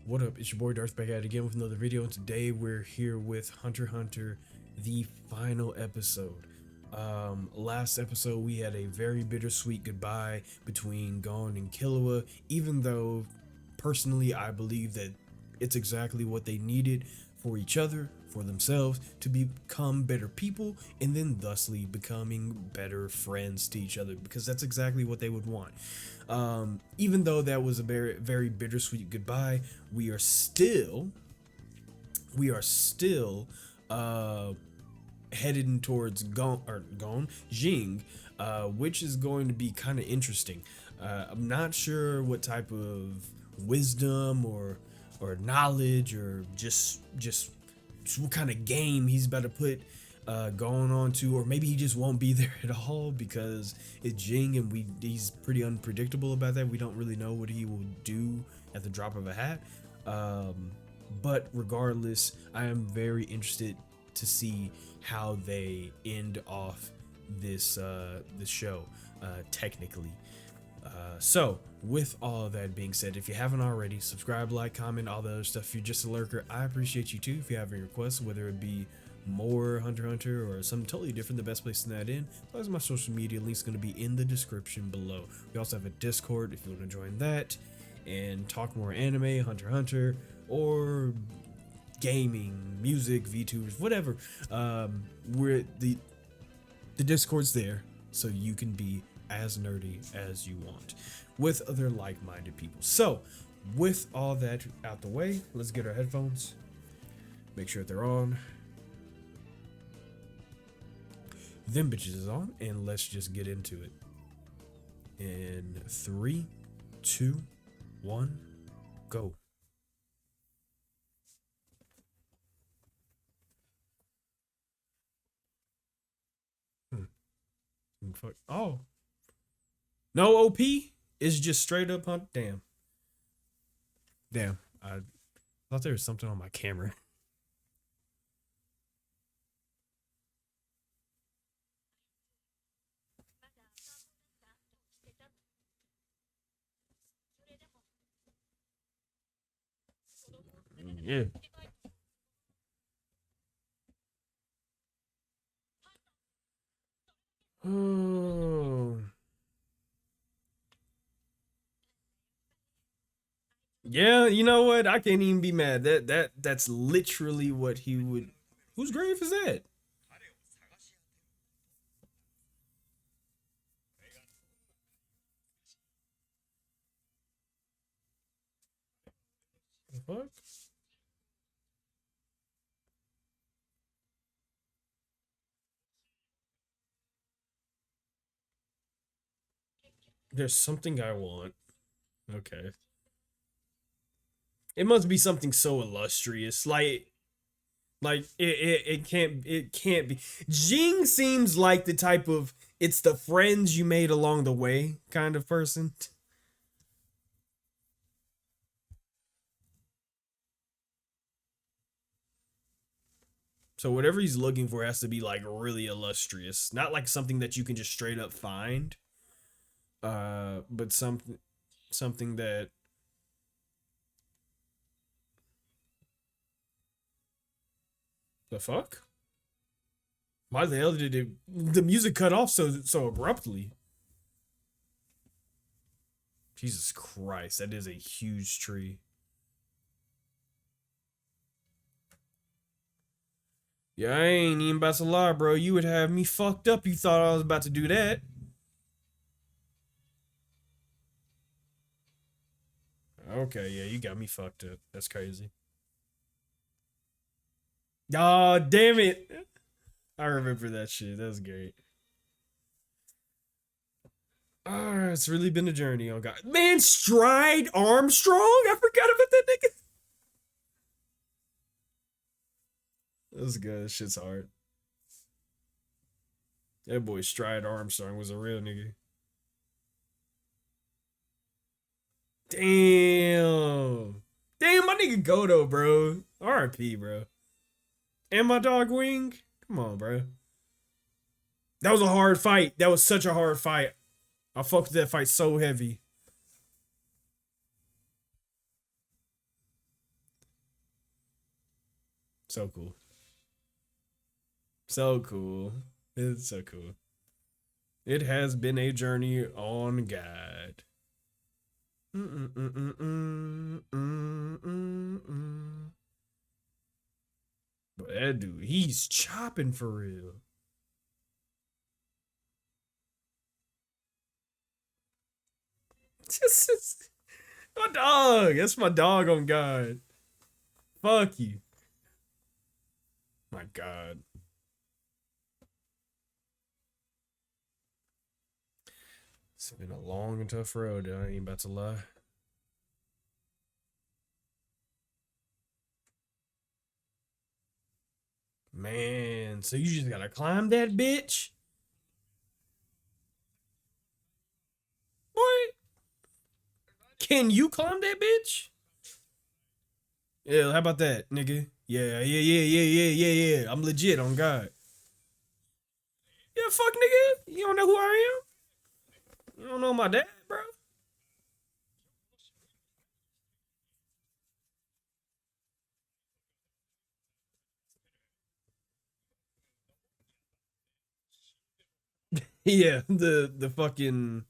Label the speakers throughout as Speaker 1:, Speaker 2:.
Speaker 1: What up? It's your boy Darth back at it again with another video, and today we're here with Hunter x Hunter, the final episode. Last episode we had a very bittersweet goodbye between Gon and Killua, even though personally I believe that it's exactly what they needed for each other, for themselves, to become better people, and then thusly becoming better friends to each other, because that's exactly what they would want. Even though that was a very, very bittersweet goodbye, we are still headed towards Ging, which is going to be kind of interesting. I'm not sure what type of wisdom or knowledge or just what kind of game he's about to put going on to, or maybe he just won't be there at all because it's Ging and he's pretty unpredictable about that. We don't really know what he will do at the drop of a hat. But regardless, I am very interested to see how they end off this show technically. So with all that being said, if you haven't already, subscribe, like, comment, all the other stuff. If you're just a lurker, I appreciate you too. If you have any requests, whether it be more Hunter x Hunter or something totally different, the best place to that in, as well as my social media links, going to be in the description below. We also have a Discord if you want to join that and talk more anime, Hunter x Hunter, or gaming, music, VTubers, whatever. We're the Discord's there, so you can be as nerdy as you want with other like-minded people. So with all that out the way, let's get our headphones, make sure they're on, them bitches is on, and let's just get into it. In 3, 2, 1, go. Fuck. Oh, no OP? It's just straight up hunt. Damn. I thought there was something on my camera. Yeah. Oh. Yeah, you know what? I can't even be mad. That's literally what he would. Whose grave is that? The fuck? There's something I want. Okay. It must be something so illustrious. It can't be. Jing seems like the type of it's the friends you made along the way kind of person. So whatever he's looking for has to be like really illustrious, not like something that you can just straight up find. But something that the fuck? Why the hell did the music cut off so abruptly? Jesus Christ, that is a huge tree. Yeah, I ain't even about to lie, bro. You would have me fucked up. You thought I was about to do that. Okay, yeah, you got me fucked up. That's crazy. Oh, damn it. I remember that shit. That was great. Ah, it's really been a journey. Oh god, man, Stride Armstrong. I forgot about that nigga. That was good. That shit's hard. That boy Stride Armstrong was a real nigga. Damn. Damn, my nigga Godo, bro. RIP, bro. And my dog Wing. Come on, bro. That was a hard fight. That was such a hard fight. I fucked with that fight so heavy. So cool. So cool. It's so cool. It has been a journey on God. But that dude, he's chopping for real. My dog. That's my dog on God. Fuck you. My God. It's been a long and tough road. I ain't about to lie. Man, so you just gotta climb that bitch? Boy, can you climb that bitch? Yeah, how about that, nigga? Yeah. I'm legit on God. Yeah, fuck nigga. You don't know who I am? You don't know my dad, bro? Yeah, the fucking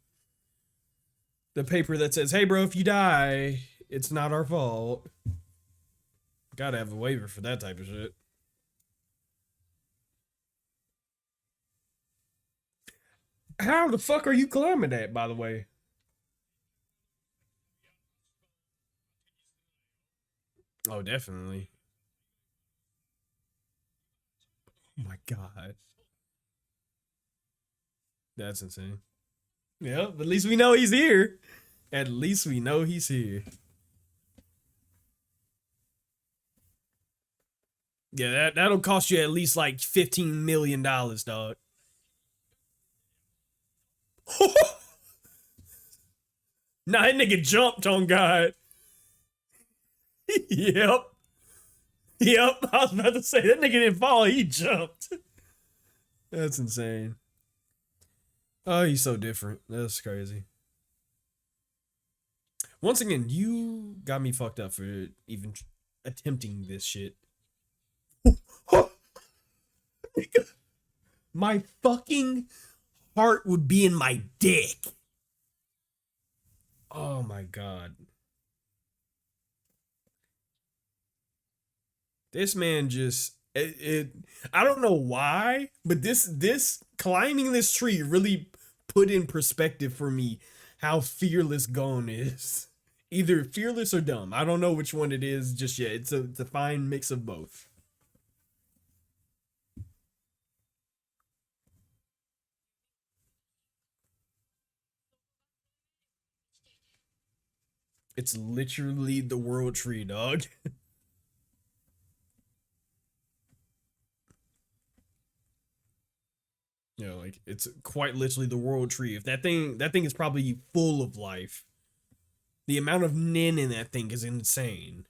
Speaker 1: the paper that says, "Hey, bro, if you die, it's not our fault." Gotta have a waiver for that type of shit. How the fuck are you climbing that, by the way? Oh, definitely. Oh my god, that's insane. Yeah, but at least we know he's here. At least we know he's here. Yeah, that'll cost you at least like $15 million, dog. Nah, that nigga jumped on God. Yep. Yep. I was about to say that nigga didn't fall, he jumped. That's insane. Oh, he's so different. That's crazy. Once again, you got me fucked up for even attempting this shit. My fucking heart would be in my dick. Oh my god. This man just I don't know why, but this climbing this tree really put in perspective for me how fearless Gon is. Either fearless or dumb. I don't know which one it is just yet. It's a fine mix of both. It's literally the world tree, dog. You know, like it's quite literally the world tree. If that thing is probably full of life. The amount of nin in that thing is insane.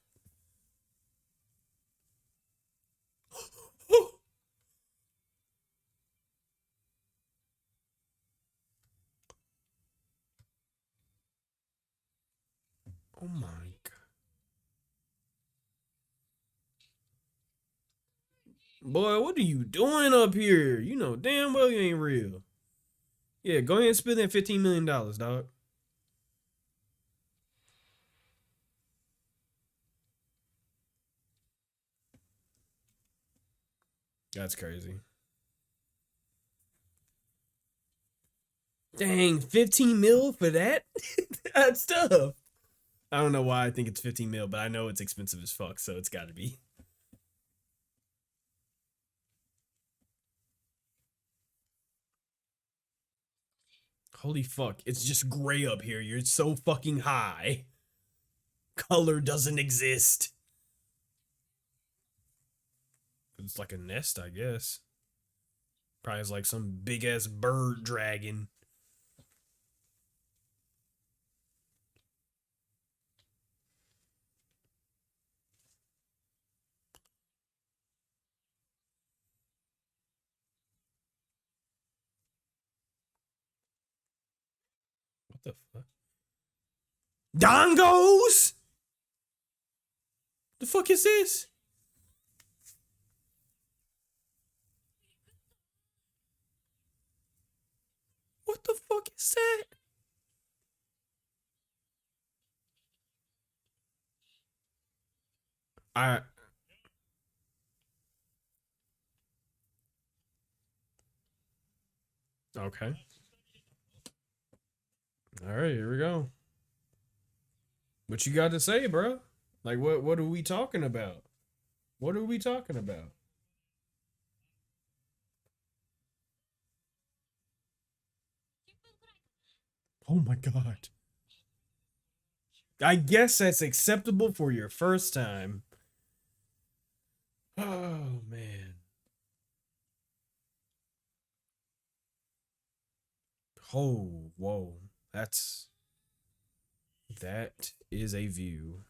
Speaker 1: Oh my god. Boy, what are you doing up here? You know damn well you ain't real. Yeah, go ahead and spend that $15 million, dog. That's crazy. Dang, 15 mil for that? That's tough. I don't know why I think it's 15 mil, but I know it's expensive as fuck, so it's gotta be. Holy fuck, it's just gray up here. You're so fucking high. Color doesn't exist. It's like a nest, I guess. Probably has like some big ass bird dragon. What the fuck? Dongos? The fuck is this? the fuck is that? I okay. All right, here we go. What you got to say, bro? Like, what are we talking about? What are we talking about? Oh my god. I guess that's acceptable for your first time. Oh man. Oh, whoa. That is a view.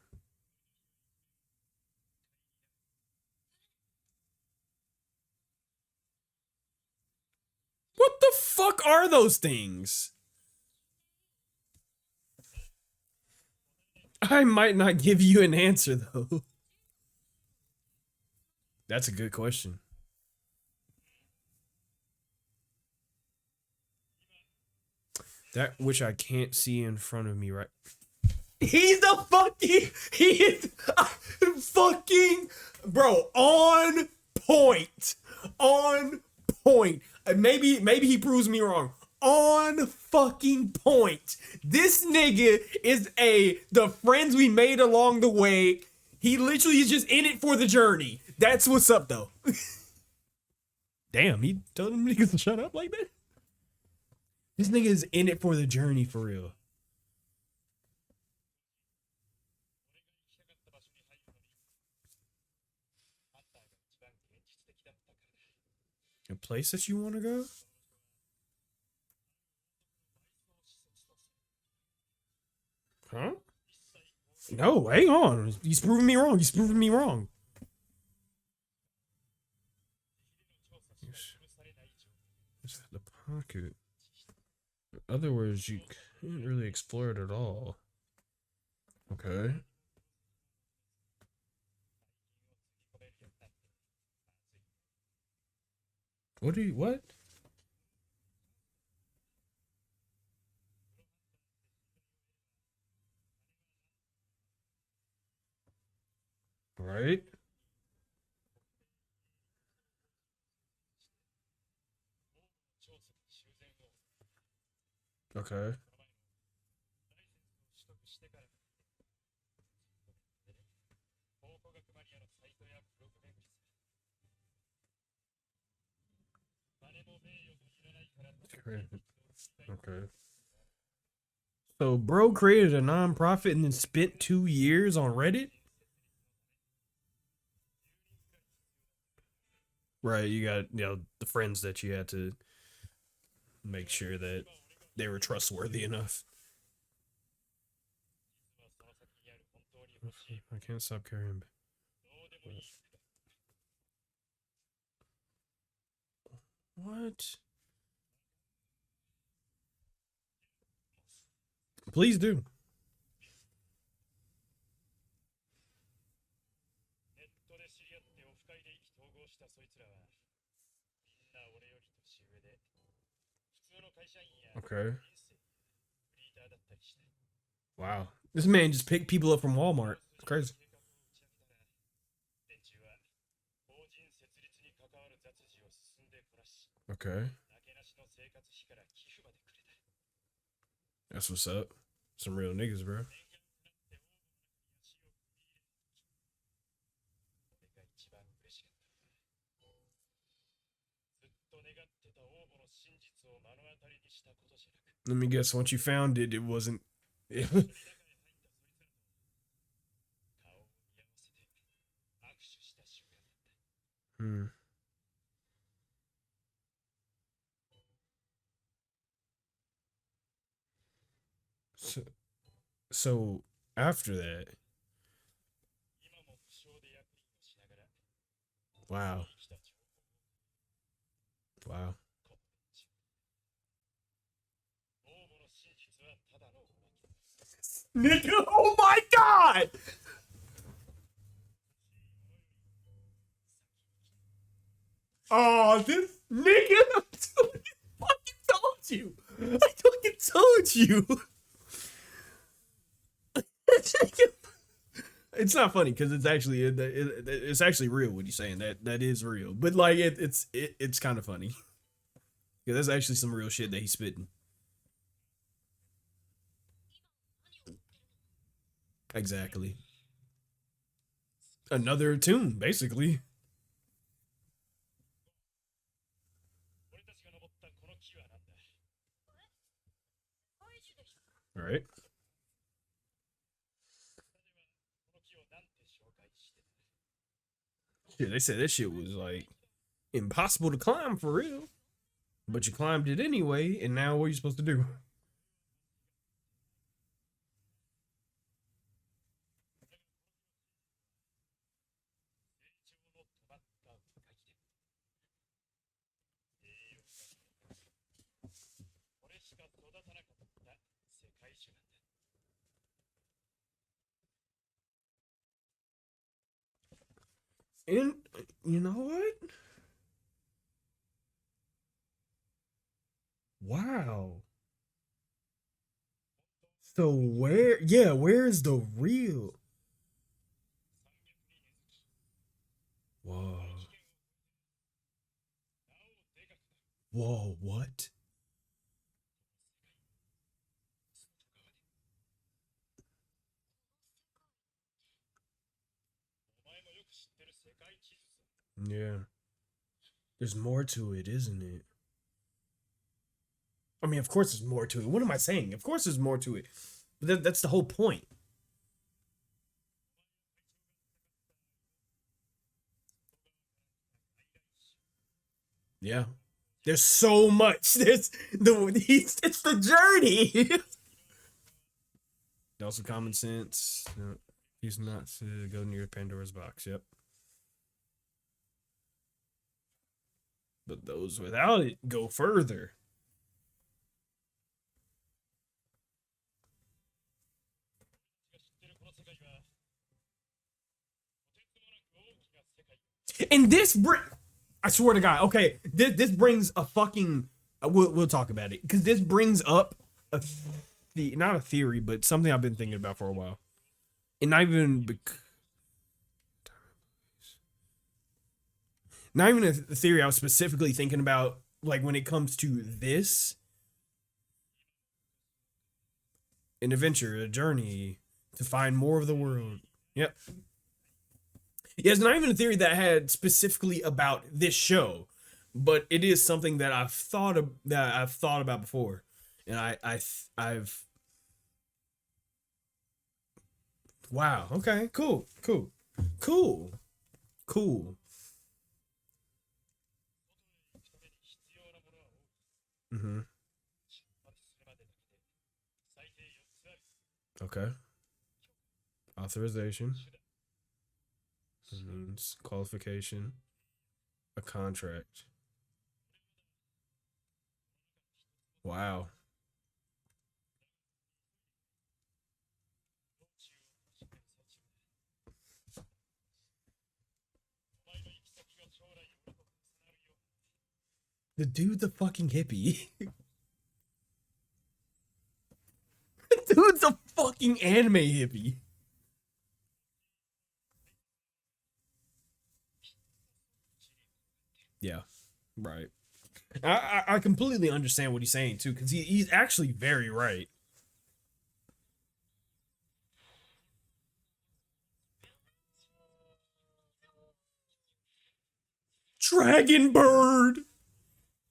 Speaker 1: What the fuck are those things? I might not give you an answer though. That's a good question. That which I can't see in front of me right. He's the fucking he is fucking bro on point. On point. Maybe he proves me wrong. On fucking point. This nigga is the friends we made along the way. He literally is just in it for the journey. That's what's up though. Damn, he told them niggas to shut up like that. This nigga is in it for the journey for real. A place that you want to go? Huh? No, hang on. He's proving me wrong. He's proving me wrong. It's the pocket. In other words, you can't really explore it at all. Okay. What? Right? Okay. Okay. So bro created a nonprofit and then spent 2 years on Reddit? Right, you got the friends that you had to make sure that they were trustworthy enough. I can't stop carrying. What? Please do. Okay. Wow. This man just picked people up from Walmart. It's crazy. Okay. That's what's up. Some real niggas, bro. Let me guess. Once you found it, it wasn't. Hmm. So, so after that, wow, wow, nigga, oh my god! Oh, this nigga, I fucking told you. I fucking told you. It's not funny because it's actually real what he's saying. That is real, but like it's kind of funny. Yeah, that's actually some real shit that he's spitting. Exactly. Another tune, basically. All right. Yeah, they said that shit was like impossible to climb for real, but you climbed it anyway, and now what are you supposed to do? And you know what? Wow. So where? Yeah, where is the real? Whoa. Whoa. What? Yeah. There's more to it, isn't it? I mean, of course there's more to it. What am I saying? Of course there's more to it. But that's the whole point. Yeah. There's so much. It's the journey. Also common sense. No, he's not to go near Pandora's box. Yep. But those without it go further. And this I swear to God. Okay, this brings a fucking. We'll talk about it because this brings up the not a theory, but something I've been thinking about for a while. And not even a theory. I was specifically thinking about like when it comes to this an adventure, a journey to find more of the world. Yep. Yeah, it's not even a theory that I had specifically about this show, but it is something that I've thought about before, and I've wow. Okay. Cool. Cool. Cool. Cool. Mm-hmm. Okay. Authorization means qualification, a contract. Wow. The dude's a fucking hippie. Dude's a fucking anime hippie. Yeah. Right. I completely understand what he's saying too, because he's actually very right. Dragon bird.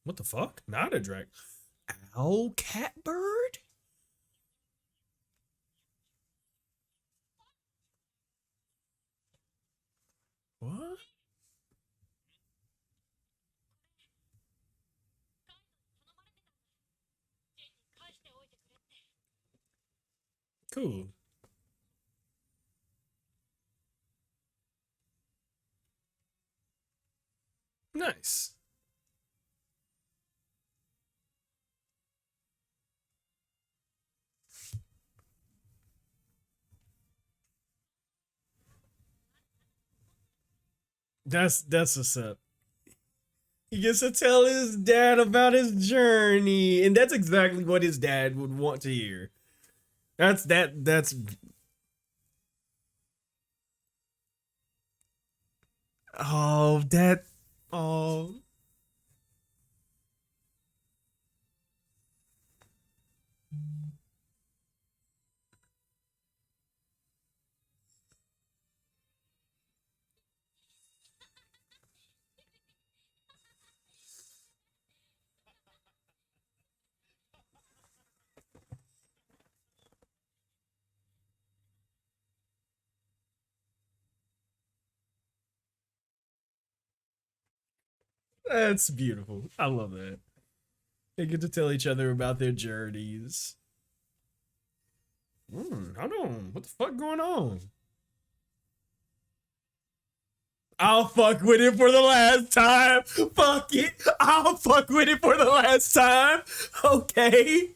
Speaker 1: What the fuck? Not a dragon. Owl catbird? What? Cool. Nice. That's what's up. He gets to tell his dad about his journey, and that's exactly what his dad would want to hear. That's oh that oh that's beautiful. I love that. They get to tell each other about their journeys. Hold on. What the fuck going on? I'll fuck with it for the last time. Fuck it. I'll fuck with it for the last time. Okay.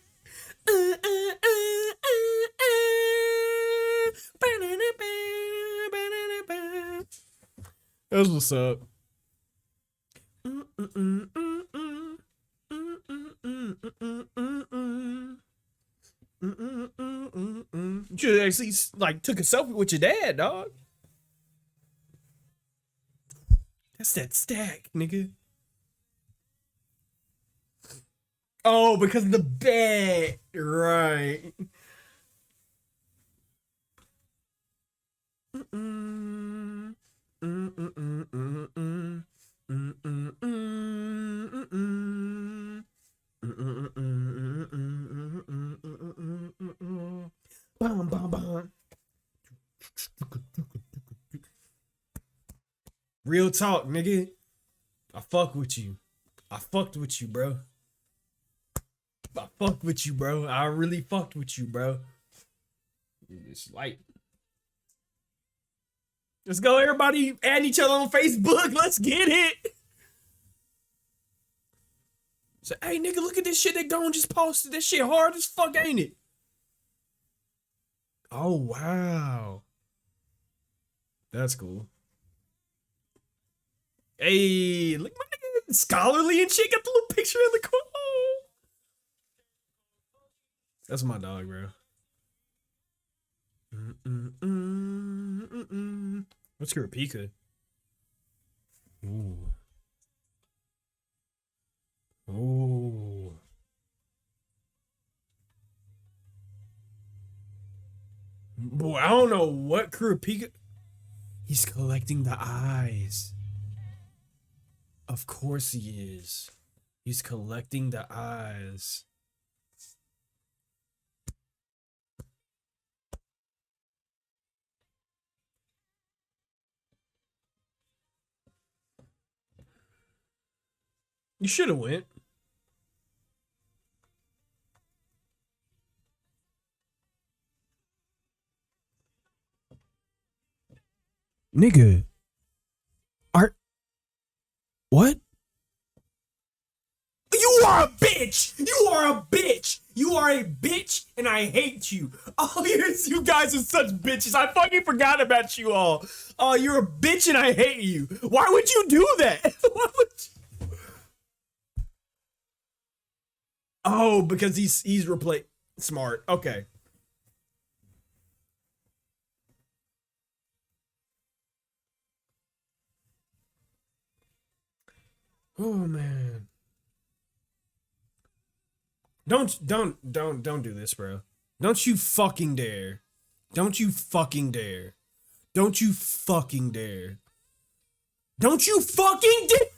Speaker 1: That's what's up. You should actually like took a selfie with your dad, dog. That's that stack, nigga. Oh, because of the bed, right? Bum, bum, bum. Real talk, nigga. I fuck with you. I fucked with you, bro. I fucked with you, bro. I really fucked with you, bro. It's like, let's go, everybody. Add each other on Facebook. Let's get it. So, hey, nigga, look at this shit that Gone just posted. This shit hard as fuck, ain't it? Oh, wow. That's cool. Hey, look, my nigga, scholarly and shit. Got the little picture in the corner. Oh. That's my dog, bro. What's Kurapika? Ooh. Ooh. Boy, I don't know what Kurapika. He's collecting the eyes. Of course he is. He's collecting the eyes. You should have went. Nigga. Art. What? You are a bitch! You are a bitch! You are a bitch and I hate you. Oh, you guys are such bitches. I fucking forgot about you all. Oh, you're a bitch and I hate you. Why would you do that? Why would you? Oh, because he's replaced. Smart. Okay. Oh man. Don't do this, bro. Don't you fucking dare. Don't you fucking dare. Don't you fucking dare. Don't you fucking dare.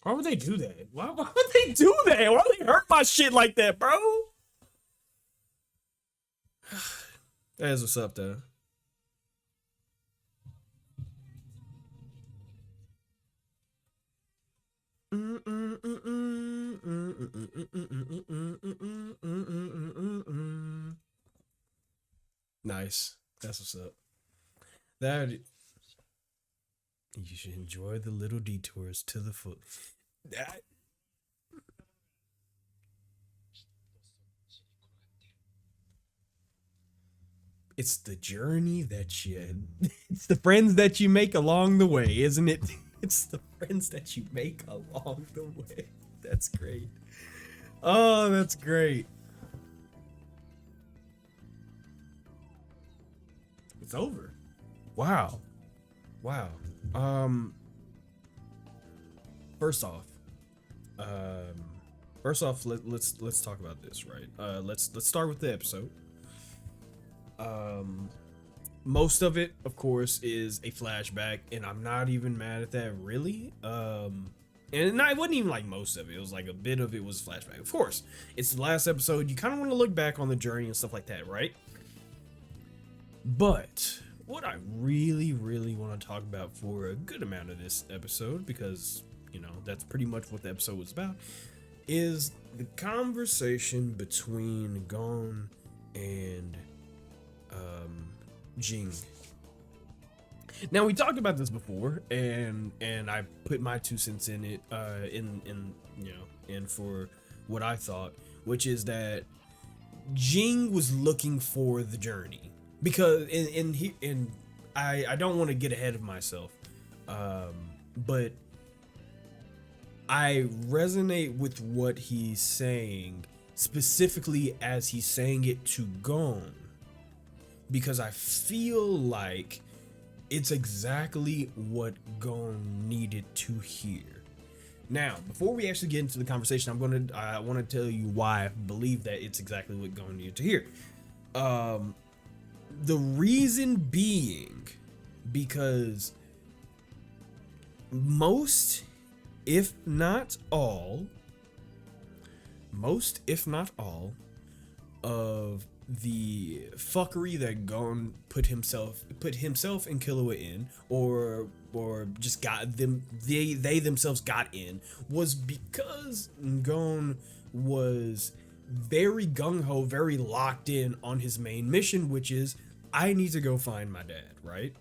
Speaker 1: Why would they do that? Why would they do that? Why would they hurt my shit like that, bro? That is what's up, though. Nice. That's what's up. That You should enjoy the little detours to the full. That- It's the journey that you. It's the friends that you make along the way, isn't it? It's the friends that you make along the way. That's great. Oh, that's great. It's over. Wow. Wow. Um. First off, um, let's talk about this, right? Let's start with the episode. Um, most of it, of course, is a flashback, and I'm not even mad at that, really. And it wasn't even like most of it. It was like a bit of it was flashback. Of course, it's the last episode. You kind of want to look back on the journey and stuff like that, right? But what I really, really want to talk about for a good amount of this episode, because that's pretty much what the episode was about, is the conversation between Gon and Ging. Now we talked about this before, and I put my 2 cents in it, in for what I thought, which is that Ging was looking for the journey, because I don't want to get ahead of myself, but I resonate with what he's saying, specifically as he's saying it to Gon, because I feel like it's exactly what Gon needed to hear. Now, before we actually get into the conversation, I want to tell you why I believe that it's exactly what Gon needed to hear. The reason being because most, if not all, of the fuckery that Gon put himself and Killua in, or just got them, they themselves got in, was because Gon was very gung-ho, very locked in on his main mission, which is, I need to go find my dad, right?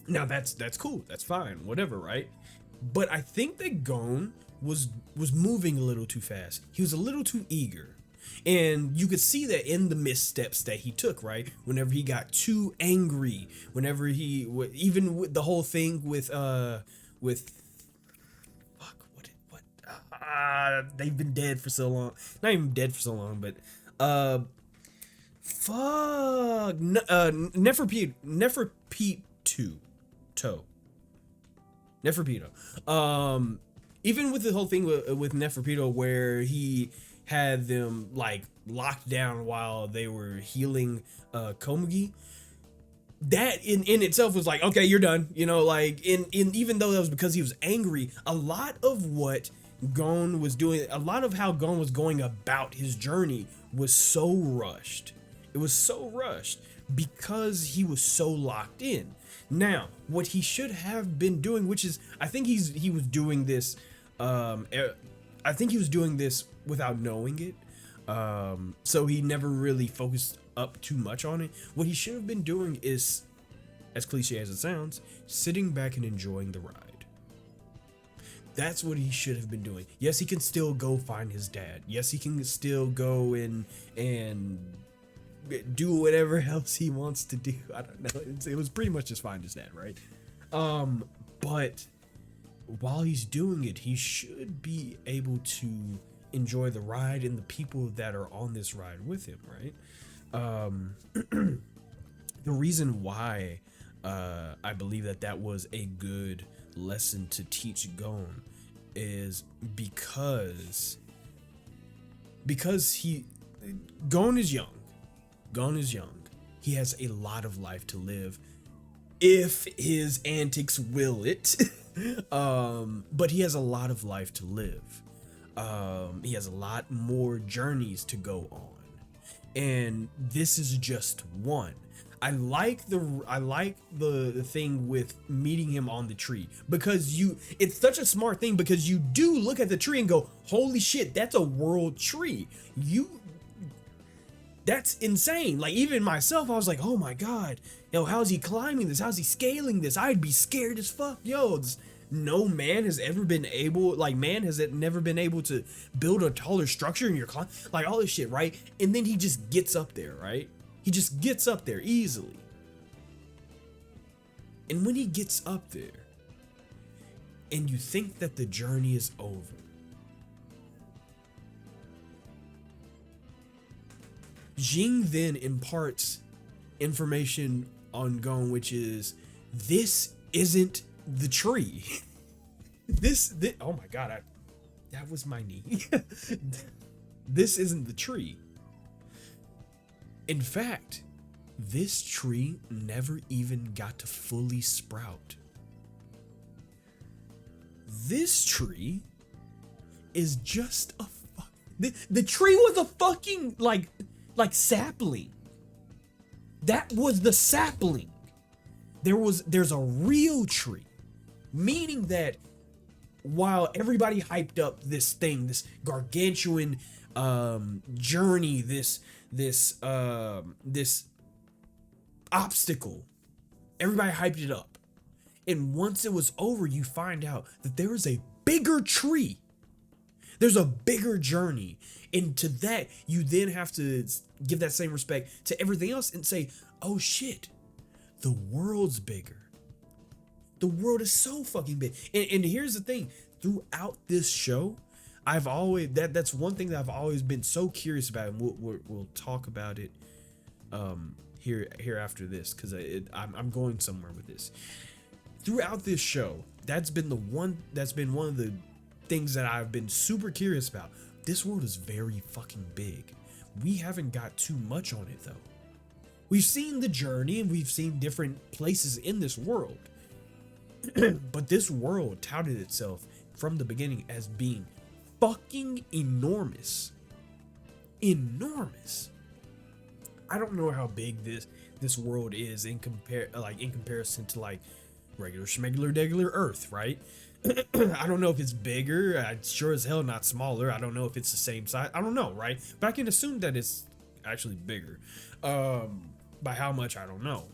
Speaker 1: Now that's cool, that's fine, whatever, right? But I think that Gon was moving a little too fast. He was a little too eager. And you could see that in the missteps that he took, right? Whenever he got too angry, whenever even with the whole thing with they've been dead for so long. Not even dead for so long, but Neferpito. Even with the whole thing with Neferpito, where he had them like locked down while they were healing Komugi, that in itself was like, okay, you're done. Like in even though that was because he was angry, a lot of what Gon was doing, a lot of how Gon was going about his journey was so rushed. It was so rushed because he was so locked in. Now, what he should have been doing, which is, I think he was doing this, I think he was doing this without knowing it. So he never really focused up too much on it. What he should have been doing is, as cliche as it sounds, sitting back and enjoying the ride. That's what he should have been doing. Yes, he can still go find his dad. Yes, he can still go and do whatever else he wants to do. I don't know. It was pretty much just find his dad, right? But while he's doing it, he should be able to enjoy the ride and the people that are on this ride with him, right? The reason why I believe that was a good lesson to teach Gon is because Gon is young. Gon is young. He has a lot of life to live if his antics will it. But he has a lot of life to live. He has a lot more journeys to go on. And this is just one. I like the thing with meeting him on the tree, because it's such a smart thing, because you do look at the tree and go, holy shit, that's a world tree. That's insane. Like, even myself, I was like, oh my god, yo, how's he climbing this? How's he scaling this? I'd be scared as fuck. Yo, no man has ever been able, like, man has never been able to build a taller structure in your climb, like all this shit, right? And then he just gets up there, right? He just gets up there easily. And when he gets up there, and you think that the journey is over, Ging then imparts information on Gon, which is, this isn't the tree. this oh my god, that was my knee. This isn't the tree. In fact, this tree never even got to fully sprout. This tree is just a the tree was a fucking like sapling. That was the sapling. There's a real tree, meaning that while everybody hyped up this thing, this gargantuan journey, this obstacle, everybody hyped it up. And once it was over, you find out that there is a bigger tree. There's a bigger journey. And to that, you then have to give that same respect to everything else and say, oh shit, the world's bigger. The world is so fucking big. And here's the thing, throughout this show, I've always, that's one thing that I've always been so curious about, and we'll talk about it here after this, because I'm going somewhere with this. Throughout this show, that's been one of the things that I've been super curious about. This world is very fucking big. We haven't got too much on it though. We've seen the journey and we've seen different places in this world. But this world touted itself from the beginning as being fucking enormous. Enormous. I don't know how big this world is in comparison to like regular schmegular degular Earth, right? I don't know if it's bigger. Sure as hell not smaller. I don't know if it's the same size. I don't know, right? But I can assume that it's actually bigger. By how much, I don't know.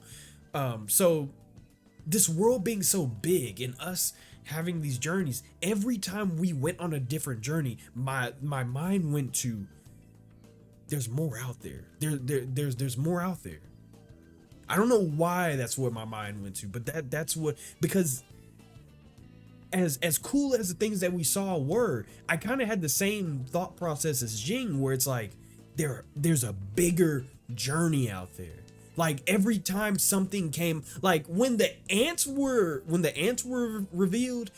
Speaker 1: So this world being so big and us having these journeys, every time we went on a different journey, my mind went to, there's more out there. There's more out there. I don't know why that's what my mind went to, but that's what, because as cool as the things that we saw were, I kind of had the same thought process as Ging, where it's like there's a bigger journey out there. Like every time something came, like when the ants were revealed,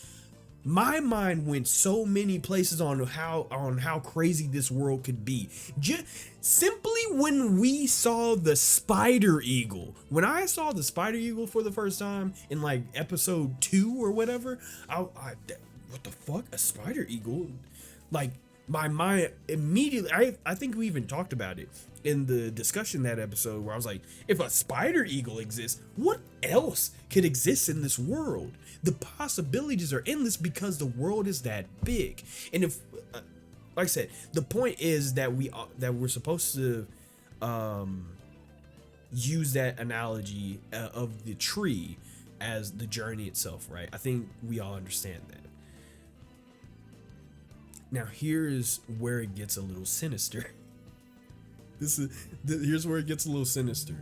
Speaker 1: my mind went so many places on how crazy this world could be. Just simply when we saw the spider eagle. When I saw the spider eagle for the first time in like episode 2 or whatever, what the fuck? A spider eagle? Like my mind immediately, I think we even talked about it in the discussion that episode, where I was like, if a spider eagle exists, what else could exist in this world? The possibilities are endless because the world is that big. And if, like I said, the point is that we're supposed to use that analogy of the tree as the journey itself, right? I think we all understand that. Now here's where it gets a little sinister. Here's where it gets a little sinister.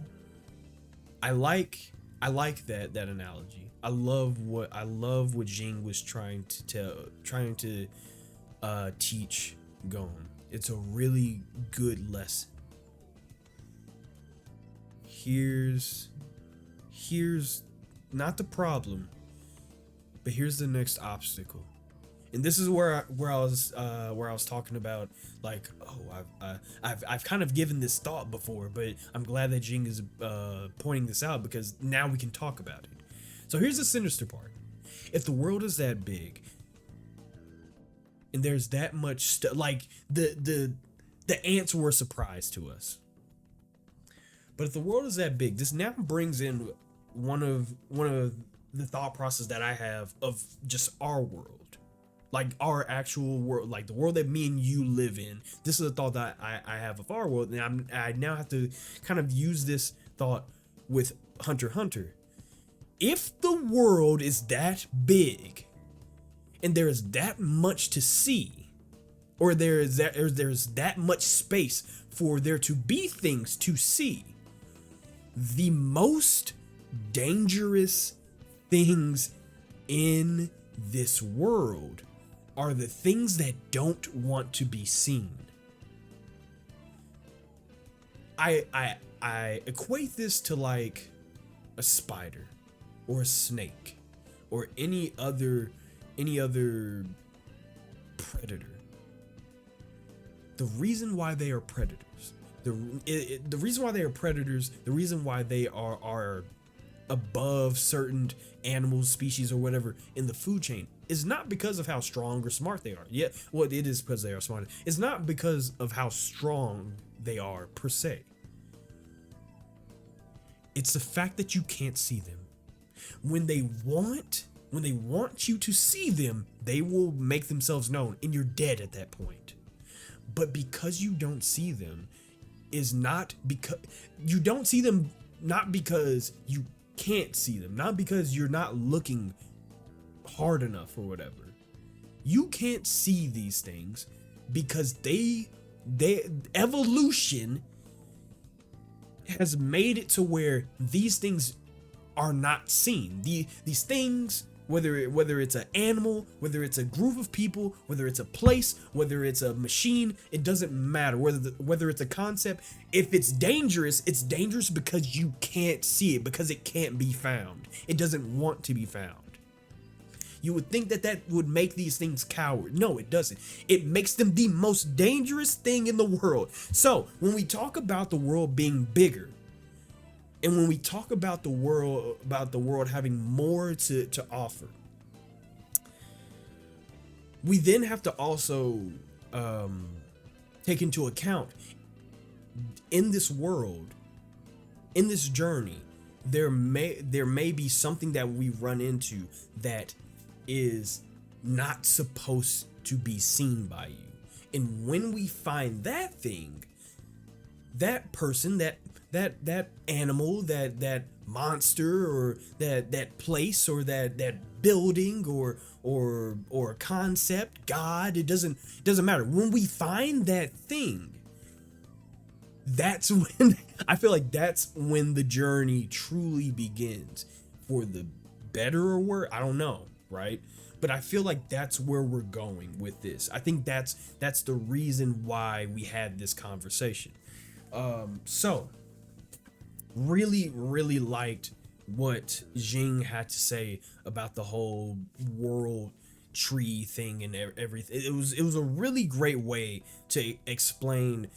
Speaker 1: I like that analogy. I love what Ging was trying to teach Gon. It's a really good lesson. Here's not the problem, but here's the next obstacle. And this is where I was talking about, like, oh, I've kind of given this thought before, but I'm glad that Ging is pointing this out, because now we can talk about it. So here's the sinister part. If the world is that big and there's that much stuff, like the ants were a surprise to us. But if the world is that big, this now brings in one of the thought process that I have of just our world. like our actual world, like the world that me and you live in. This is a thought that I have of our world, and I now have to kind of use this thought with Hunter x Hunter. If the world is that big and there is that much to see, or there's that much space for there to be things to see, the most dangerous things in this world are the things that don't want to be seen. I equate this to like a spider or a snake or any other predator. The reason why they are predators, the reason why they are predators, the reason why they are above certain animals, species, or whatever in the food chain is not because of how strong or smart they are. Yeah, well, it is because they are smart. It's not because of how strong they are per se. It's the fact that you can't see them. When they want you to see them, they will make themselves known, and you're dead at that point. But because you don't see them is not because you don't see them, not because you can't see them, not because you're not looking hard enough or whatever. You can't see these things because they evolution has made it to where these things are not seen. These things, whether it's an animal, whether it's a group of people, whether it's a place, whether it's a machine, it doesn't matter. Whether it's a concept, if it's dangerous because you can't see it, because it can't be found. It doesn't want to be found. You would think that would make these things coward. No, it doesn't. It makes them the most dangerous thing in the world. So when we talk about the world being bigger, and when we talk about the world having more to offer, we then have to also take into account in this world, in this journey, there may be something that we run into that is not supposed to be seen by you. And when we find that thing, that person, that animal, that monster, or that place, or that building, or concept, God, it doesn't matter. When we find that thing, that's when I feel like that's when the journey truly begins, for the better or worse. I don't know, right? But I feel like that's where we're going with this. I think that's the reason why we had this conversation. So really liked what Ging had to say about the whole world tree thing and everything. It was a really great way to explain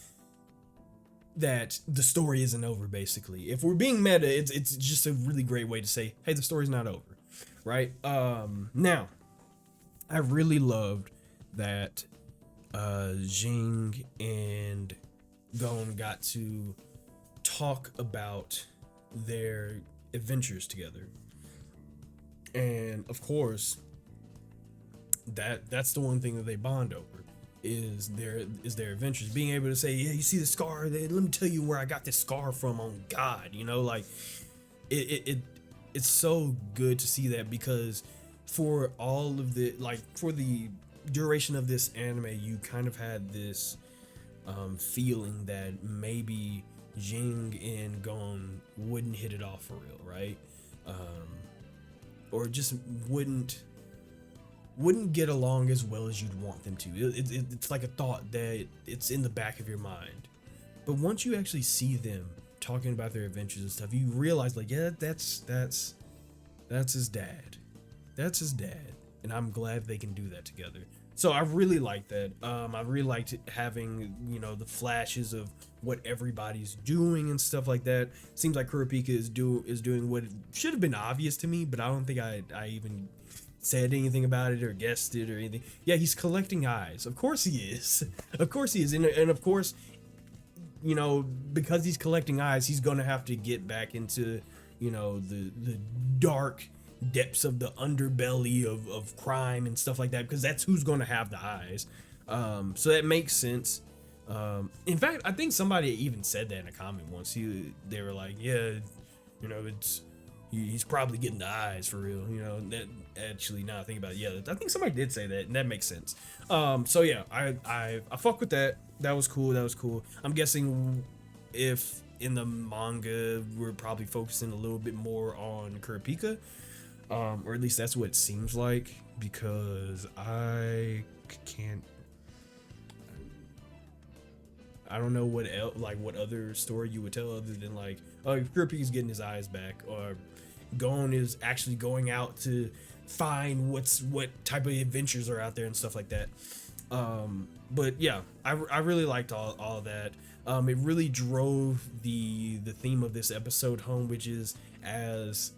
Speaker 1: that the story isn't over. Basically, if we're being meta, it's just a really great way to say, hey, the story's not over, right? Now, I really loved that Ging and Gon got to talk about their adventures together, and of course that's the one thing that they bond over is their adventures. Being able to say, yeah, you see the scar, let me tell you where I got this scar from on God, like it's so good to see that, because for all of for the duration of this anime, you kind of had this feeling that maybe Ging and Gon wouldn't hit it off for real, right? Or just wouldn't get along as well as you'd want them to. It's like a thought that it's in the back of your mind. But once you actually see them talking about their adventures and stuff, you realize, like, yeah, that's his dad. That's his dad. And I'm glad they can do that together. So I really like that. I really liked having, the flashes of what everybody's doing and stuff like that. Seems like Kurapika is doing what should have been obvious to me, but I don't think I even said anything about it or guessed it or anything. Yeah, he's collecting eyes. Of course he is. Of course he is. And of course, because he's collecting eyes, he's gonna have to get back into, the dark depths of the underbelly of crime and stuff like that, because that's who's going to have the eyes. So that makes sense. In fact, I think somebody even said that in a comment once. They were like, yeah, it's he's probably getting the eyes for real. That actually, now I think about it, yeah, I think somebody did say that, and that makes sense. So yeah, I fuck with that. That was cool. I'm guessing if in the manga we're probably focusing a little bit more on Kurapika, or at least that's what it seems like, because I don't know what else, like what other story you would tell other than like, oh, Kurapika's getting his eyes back, or Gon is actually going out to find what type of adventures are out there and stuff like that. But yeah, I really liked all of that. It really drove the theme of this episode home, which is, as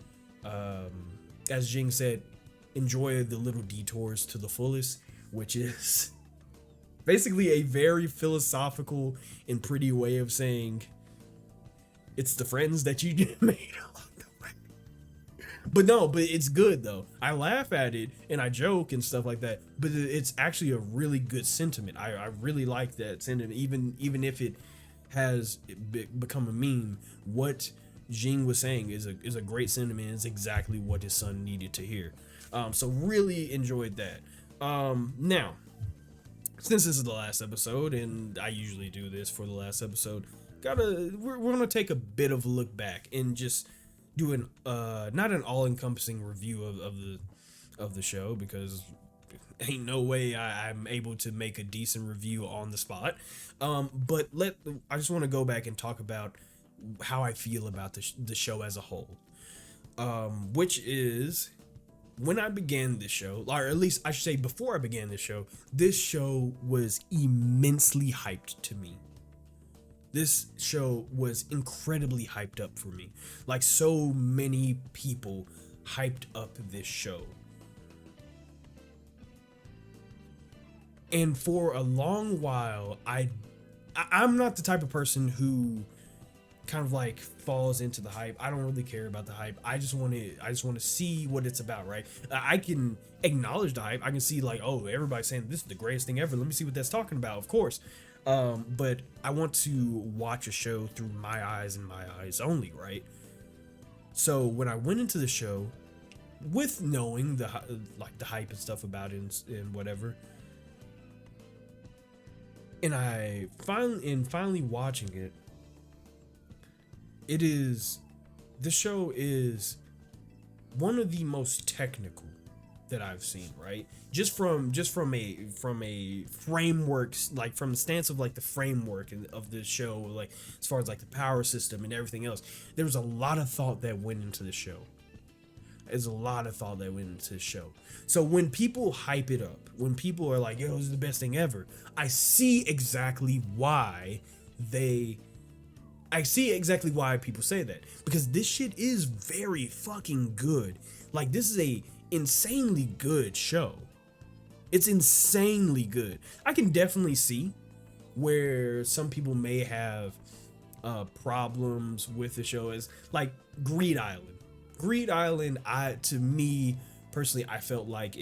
Speaker 1: Ging said, enjoy the little detours to the fullest, which is basically a very philosophical and pretty way of saying it's the friends that you made along the way. But it's good though. I laugh at it and I joke and stuff like that, but it's actually a really good sentiment. I really like that sentiment, even if it has become a meme. What Ging was saying is a great sentiment. It's exactly what his son needed to hear. So really enjoyed that. Now, since this is the last episode, and I usually do this for the last episode, we're gonna take a bit of a look back and just do an not an all-encompassing review of the show, because ain't no way I'm able to make a decent review on the spot. But I just want to go back and talk about how I feel about the show as a whole, which is, when I began this show, or at least I should say before I began this show was immensely hyped to me. This show was incredibly hyped up for me. Like, so many people hyped up this show. And for a long while, I'm not the type of person who kind of like falls into the hype. I don't really care about the hype. I just want to see what it's about, right? I can acknowledge the hype. I can see like, oh, everybody's saying this is the greatest thing ever. Let me see what that's talking about, of course. But I want to watch a show through my eyes and my eyes only, right? So when I went into the show with knowing the hype and stuff about it and whatever, and finally watching it, this show is one of the most technical that I've seen, right? Just from a framework, like from the stance of like the framework of the show, like as far as like the power system and everything else, there was a lot of thought that went into the show. So when people hype it up, when people are like, yo, this is the best thing ever, I see exactly why people say that, because this shit is very fucking good. Like, this is a insanely good show. It's insanely good. I can definitely see where some people may have problems with the show, as like Greed Island. To me personally, I felt like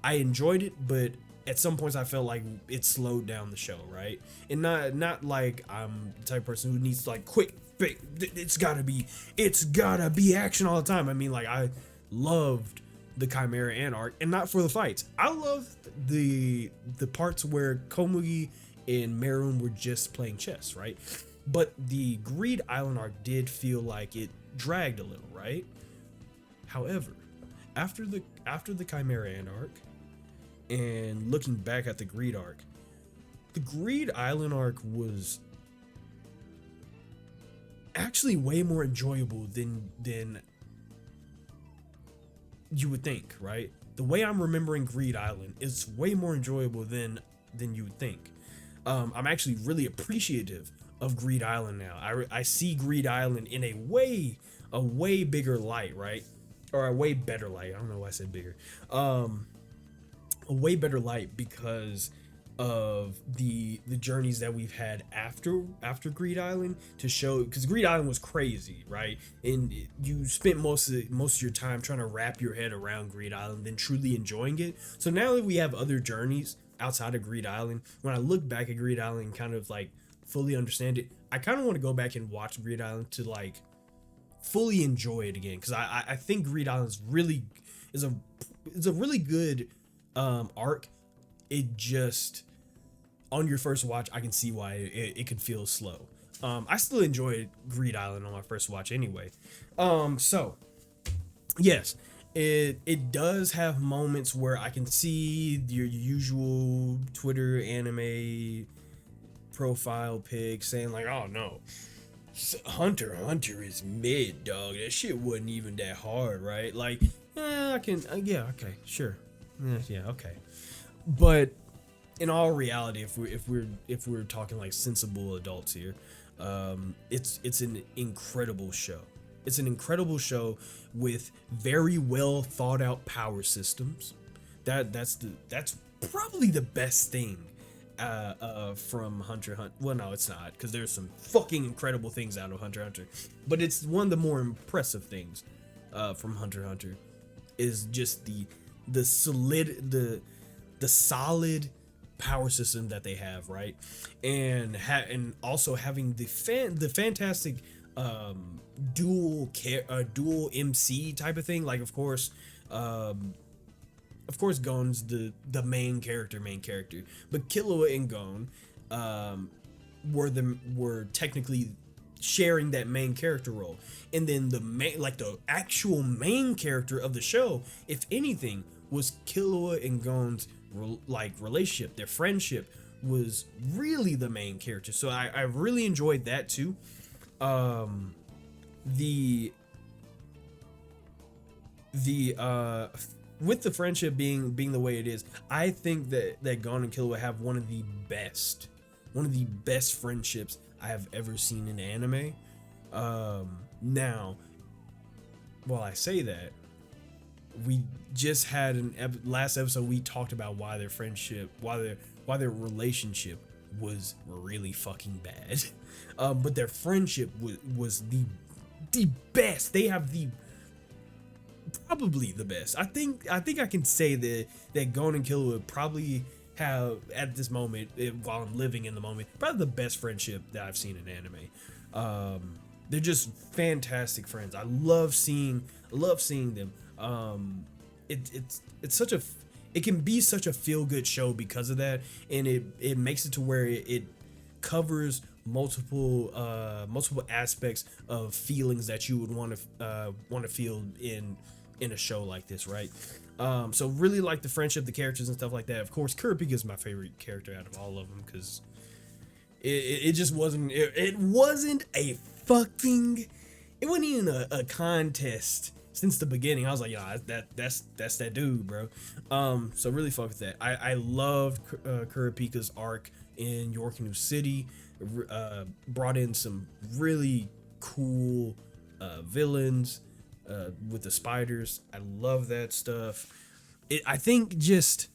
Speaker 1: I enjoyed it, but at some points I felt like it slowed down the show, right? And not like I'm the type of person who needs like quick, it's gotta be action all the time. I mean, like, I loved the Chimera Ant arc, and not for the fights. I loved the parts where Komugi and Merun were just playing chess, right? But the Greed Island arc did feel like it dragged a little, right? However, after the Chimera Ant arc, and looking back at the Greed arc, the Greed Island arc was actually way more enjoyable than you would think, right? The way I'm remembering Greed Island is way more enjoyable than you would think. I'm actually really appreciative of Greed Island now. I see Greed Island in a way bigger light, right? Or a way better light. I don't know why I said bigger. A way better light, because of the journeys that we've had after Greed Island, to show, because Greed Island was crazy, right? And you spent most of your time trying to wrap your head around Greed Island, then truly enjoying it. So now that we have other journeys outside of Greed Island, when I look back at Greed Island and kind of like fully understand it, I kind of want to go back and watch Greed Island to like fully enjoy it again, because I think Greed Island is a really good arc. It just, on your first watch, I can see why it could feel slow. I still enjoyed Greed Island on my first watch anyway. So yes, it does have moments where I can see your usual Twitter anime profile pic saying like, oh no, Hunter x Hunter is mid, dog. That shit wasn't even that hard, right? Like, I can, yeah, okay, sure, yeah, okay. But in all reality, if we're talking like sensible adults here, it's an incredible show. It's an incredible show with very well thought out power systems. That's probably the best thing from Hunter x Hunter. Well, no, it's not, because there's some fucking incredible things out of Hunter x Hunter, but it's one of the more impressive things from Hunter x Hunter is just the solid power system that they have, right? And also having the fantastic dual MC type of thing. Like, of course, Gon's the main character, but Killua and Gon were technically sharing that main character role. And then the actual main character of the show, if anything, was Killua and Gon's relationship. Their friendship was really the main character. So I really enjoyed that too. The with the friendship being the way it is, I think that Gon and Killua have one of the best friendships I have ever seen in anime. Now, while I say that, we just had last episode we talked about why their relationship was really fucking bad. But their friendship was the best. They have probably the best. I think I can say that Gon and Killua probably have, at this moment, while I'm living in the moment, probably the best friendship that I've seen in anime. They're just fantastic friends. I love seeing them. It's such a, it can be such a feel-good show because of that, and it makes it to where it covers multiple aspects of feelings that you would want to feel in a show like this, right? So really like the friendship, the characters and stuff like that. Of course, Kurapika is my favorite character out of all of them, because it just wasn't it wasn't even a contest since the beginning. I was like, yeah, that's that dude, bro. So really fuck with that. I loved Kurapika's arc in York New City. Brought in some really cool villains with the spiders. I love that stuff. I think just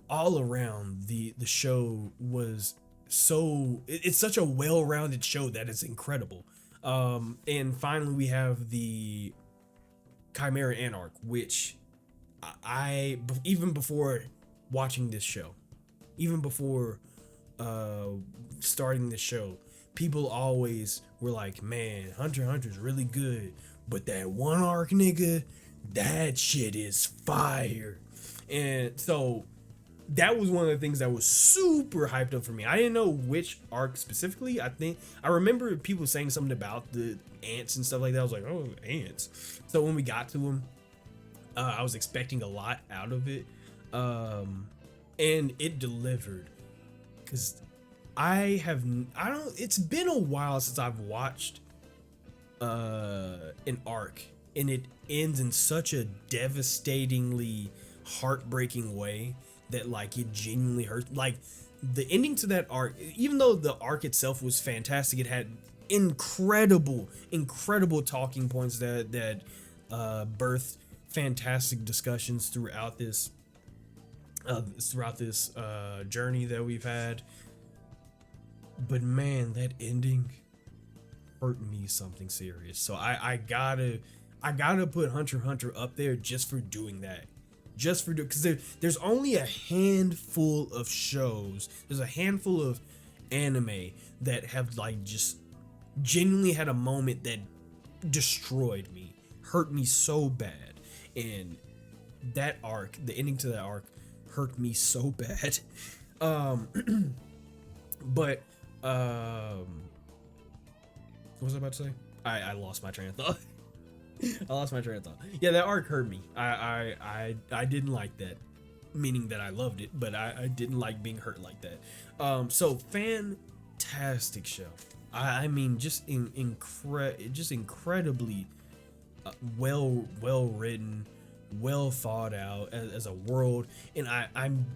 Speaker 1: all around the show was it's such a well-rounded show that it's incredible. And finally we have the Chimera Ant arc, which I even before watching this show, even before starting the show, people always were like, man, Hunter x Hunter's really good, but that one arc, nigga, that shit is fire. And so that was one of the things that was super hyped up for me. I didn't know which arc specifically. I remember people saying something about the ants and stuff like that. I was like, oh, ants. So when we got to them, I was expecting a lot out of it, and it delivered. Because it's been a while since I've watched an arc and it ends in such a devastatingly heartbreaking way that like it genuinely hurts. Like the ending to that arc, even though the arc itself was fantastic, it had incredible talking points that birthed fantastic discussions throughout this throughout this journey that we've had. But man, that ending hurt me something serious. So I gotta put Hunter x Hunter up there just for doing that. Just for because there's only a handful of shows. There's a handful of anime that have like just genuinely had a moment that destroyed me, hurt me so bad, and that arc, the ending to that arc, hurt me so bad. Um, but what was I about to say? I lost my train of thought. I lost my train of thought. Yeah, that arc hurt me. I didn't like that. Meaning that I loved it, but I didn't like being hurt like that. So fantastic show. I mean, just just incredibly well written, well thought out as a world, and I'm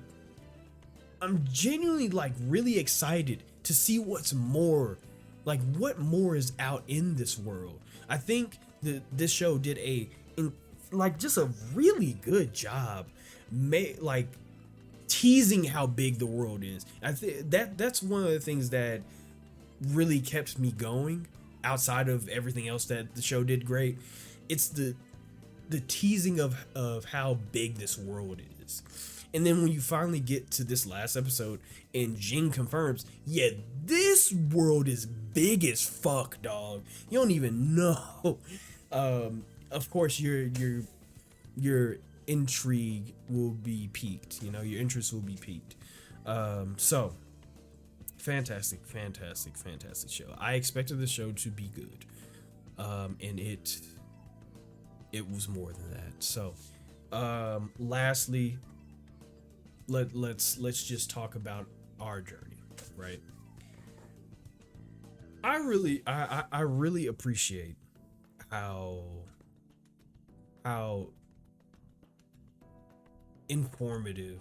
Speaker 1: genuinely like really excited to see what's more, like what more is out in this world. I think this show did like just a really good job, like teasing how big the world is. I think that's one of the things that really kept me going outside of everything else that the show did great. It's the teasing of how big this world is. And then when you finally get to this last episode and Ging confirms, yeah, this world is big as fuck, dog. You don't even know. Of course your intrigue will be piqued, you know, your interest will be piqued. So fantastic show. I expected the show to be good. And it was more than that. So lastly, let's just talk about our journey, right? I really appreciate how informative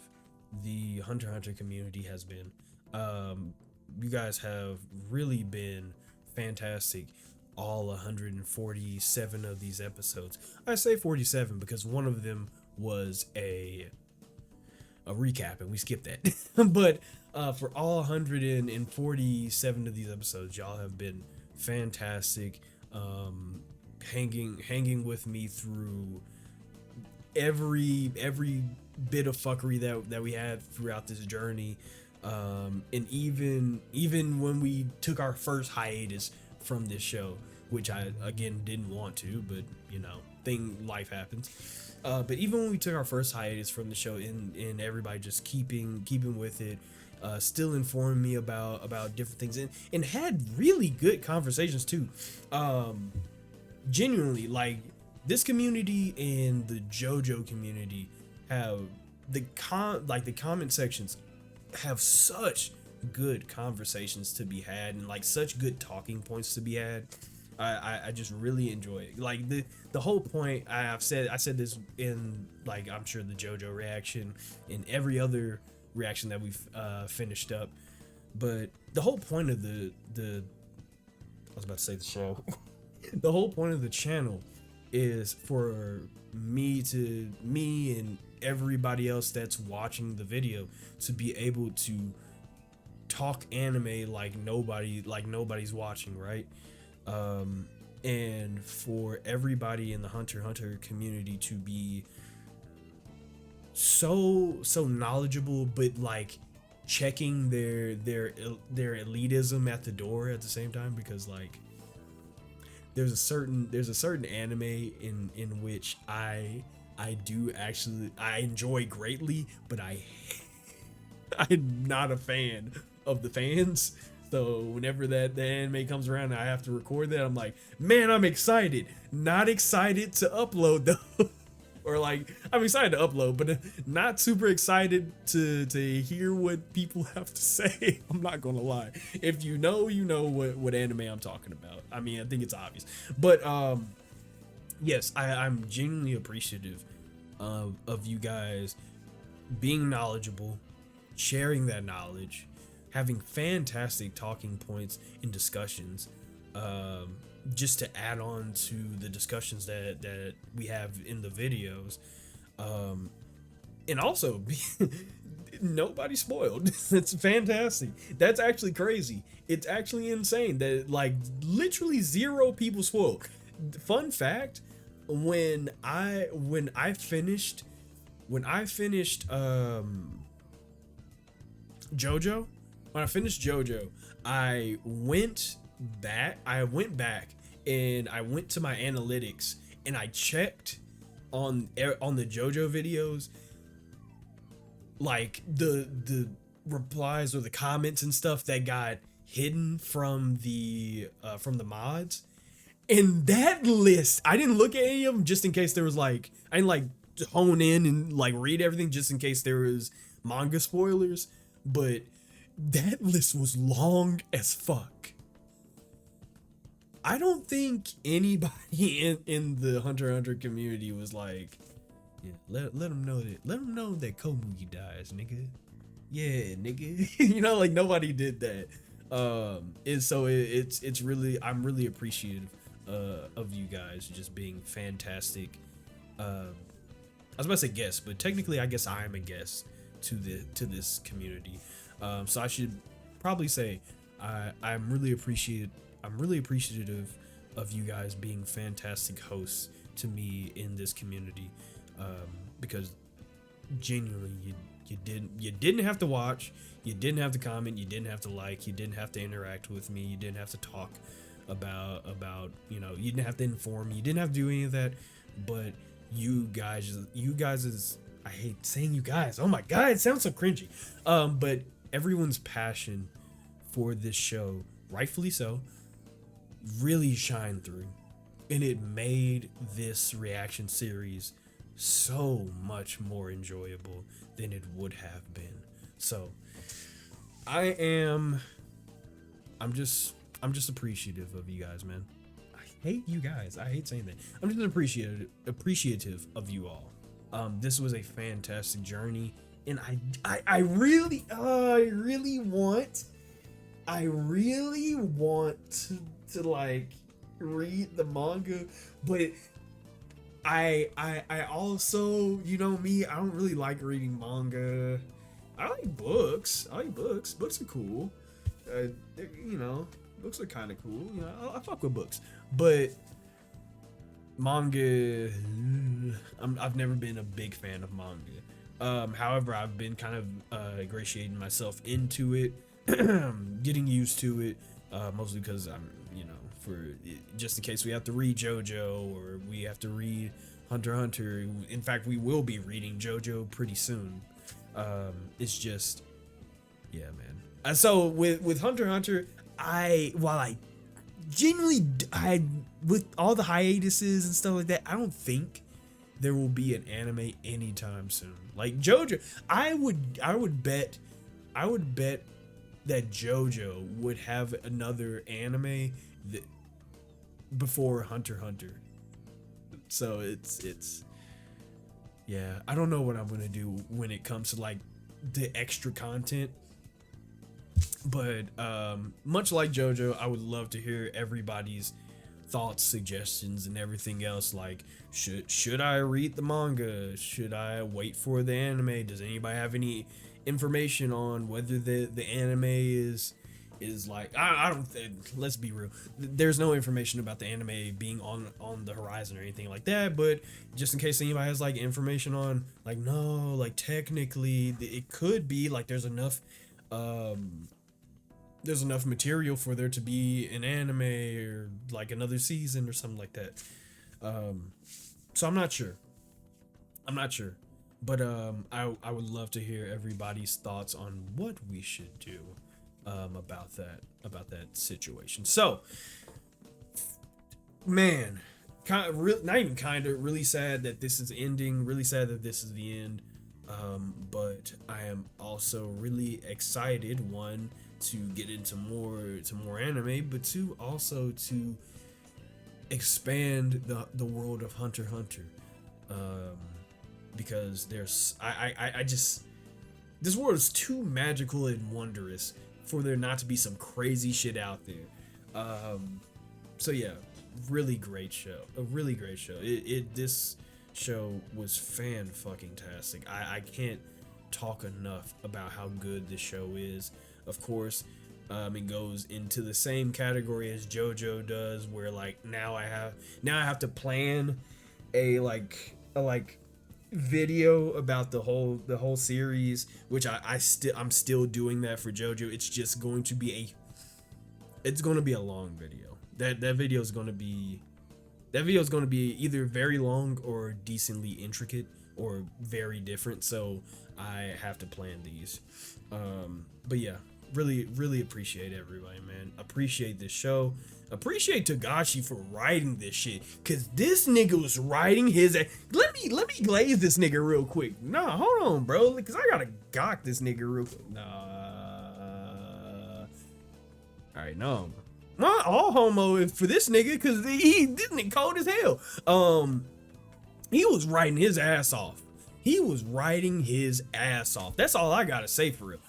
Speaker 1: the Hunter x Hunter community has been. You guys have really been fantastic. All 147 of these episodes. I say 47 because one of them was a recap and we skipped that. But for all 147 of these episodes, y'all have been fantastic. Hanging with me through every bit of fuckery that we had throughout this journey. And even when we took our first hiatus from this show, which I again didn't want to, but you know, life happens. But even when we took our first hiatus from the show, and everybody just keeping with it, still informing me about different things, and had really good conversations too. Genuinely, like this community and the JoJo community have the comment sections have such good conversations to be had, and like such good talking points to be had. I just really enjoy it. Like the whole point, I said this in, like, I'm sure the JoJo reaction and every other reaction that we've finished up, but the whole point of the I was about to say the show. The whole point of the channel is for me and everybody else that's watching the video to be able to talk anime like nobody's watching, right? And for everybody in the Hunter x Hunter community to be so knowledgeable, but like checking their elitism at the door at the same time, because like there's a certain anime in which I enjoy greatly, but I'm not a fan of the fans. So whenever the anime comes around and I have to record that, I'm like, man, I'm excited. Not excited to upload though. Or like, I'm excited to upload, but not super excited to hear what people have to say. I'm not gonna lie. If you know what anime I'm talking about. I mean, I think it's obvious. But yes, I'm genuinely appreciative of you guys being knowledgeable, sharing that knowledge, having fantastic talking points and discussions, just to add on to the discussions that we have in the videos. and also nobody spoiled. It's fantastic. That's actually crazy. It's actually insane that like literally zero people spoiled. Fun fact, when I finished JoJo, when I finished JoJo, I went back and I went to my analytics and I checked on the JoJo videos, like the replies or the comments and stuff that got hidden from the mods. And that list, I didn't look at any of them just in case there was like, I didn't like hone in and like read everything just in case there was manga spoilers, but that list was long as fuck. I don't think anybody in the Hunter x Hunter community was like, yeah, let them know that Komugi dies, nigga. Yeah, nigga. You know, like nobody did that. And so it's really, I'm really appreciative of you guys just being fantastic. I was about to say guests, but technically I guess I am a guest to this community. So I should probably say I'm really appreciative of you guys being fantastic hosts to me in this community, because genuinely you didn't have to watch, you didn't have to comment, you didn't have to like, you didn't have to interact with me, you didn't have to talk about you know, you didn't have to inform me, you didn't have to do any of that, but you guys is, I hate saying you guys, oh my god, it sounds so cringy, but everyone's passion for this show, rightfully so, really shined through, and it made this reaction series so much more enjoyable than it would have been. So I'm just appreciative of you guys, man. I hate you guys. I hate saying that. I'm just appreciative of you all. This was a fantastic journey, and I really want to like read the manga, but I also, you know me, I don't really like reading manga. I like books. Books are cool. You know, books are kind of cool. You know, I fuck with books, but manga, I've never been a big fan of manga. However, I've been kind of ingratiating myself into it, getting used to it, mostly because I'm, you know, for just in case we have to read JoJo or we have to read Hunter x Hunter. In fact, we will be reading JoJo pretty soon. It's just, yeah, man. So with Hunter x Hunter, while I genuinely, with all the hiatuses and stuff like that, I don't think there will be an anime anytime soon. Like JoJo, I would bet that JoJo would have another anime that before Hunter x Hunter. So it's yeah, I don't know what I'm gonna do when it comes to like the extra content, but much like JoJo, I would love to hear everybody's thoughts, suggestions, and everything else. Like, should I read the manga? Should I wait for the anime? Does anybody have any information on whether the anime is like, I don't think, let's be real, there's no information about the anime being on the horizon or anything like that, but just in case anybody has like information on, like, no, like technically it could be like there's enough material for there to be an anime or like another season or something like that. So I'm not sure, but I would love to hear everybody's thoughts on what we should do about that situation. So, man, really sad that this is ending. Really sad that this is the end. But I am also really excited, one, to get into more anime, but two, also to expand the world of Hunter x Hunter. Because I just, this world is too magical and wondrous for there not to be some crazy shit out there. So yeah, really great show. A really great show. This show was fan-fucking-tastic. I can't talk enough about how good this show is. Of course, it goes into the same category as JoJo does, where like now I have to plan a video about the whole series, which I'm still doing that for JoJo. It's just going to be a long video. That video is going to be either very long or decently intricate or very different, so I have to plan these. But yeah, really appreciate everybody, man. Appreciate this show. Appreciate Togashi for writing this shit, cause this nigga was writing his. Let me glaze this nigga real quick. Nah, hold on, bro, cause I gotta gawk this nigga real quick. Nah. All right, no. Not all homo for this nigga, cause he didn't cold as hell. He was writing his ass off. He was writing his ass off. That's all I gotta say for real.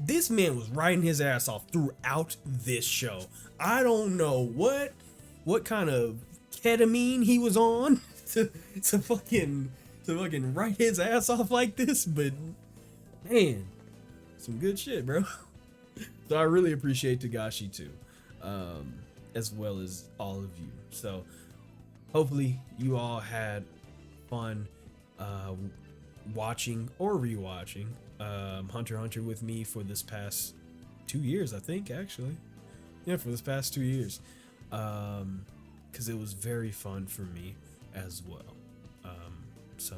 Speaker 1: This man was writing his ass off throughout this show. I don't know what kind of ketamine he was on to fucking write his ass off like this, but man, some good shit, bro. So I really appreciate Togashi too, as well as all of you. So hopefully you all had fun watching or rewatching Hunter x Hunter with me for this past 2 years, I think, actually. Yeah, for this past 2 years. Because it was very fun for me as well. So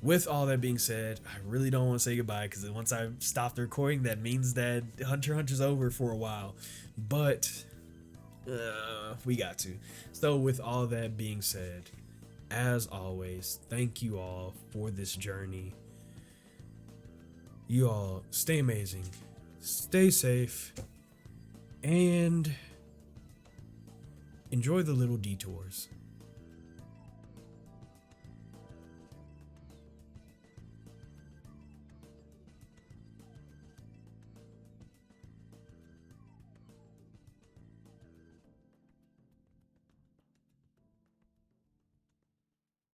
Speaker 1: with all that being said, I really don't want to say goodbye, because once I stop the recording, that means that Hunter x Hunter's over for a while. But we got to. So with all that being said, as always, thank you all for this journey. You all stay amazing, stay safe, and enjoy the little detours.